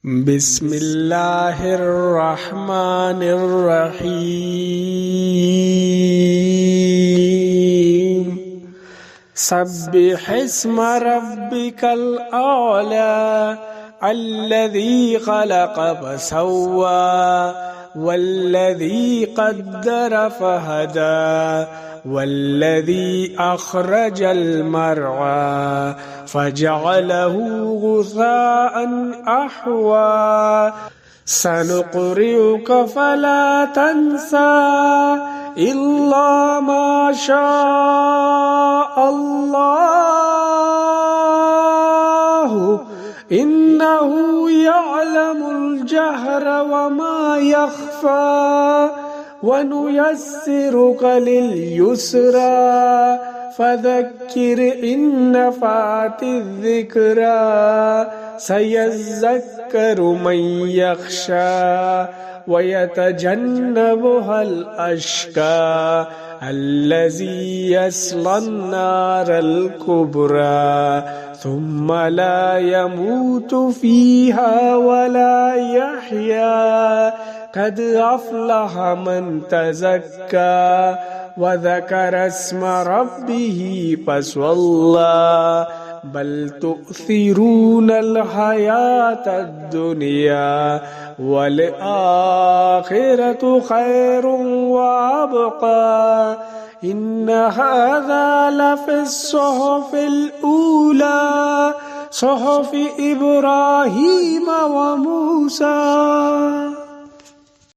بسم الله الرحمن الرحيم سبح اسم ربك الأعلى الذي خلق فسوى والذي قدر فهدى والذي أخرج المرعى فجعله غثاء أحوى سنقرئك فلا تنسى إلا ما شاء الله إنه يعلم الجهر وما يخفى ونيسرك لليسرى فذكر إن نفعت الذكرى سيذكر من يخشى ويتجنبها الأشقى الذي يصلى النار الكبرى ثم لا يموت فيها ولا يحيا قد أفلح من تزكى وذكر اسم ربه فصلى بل تؤثرون الحياة الدنيا والآخرة خير وأبقى إن هذا لفي الصحف الأولى صحف إبراهيم وموسى.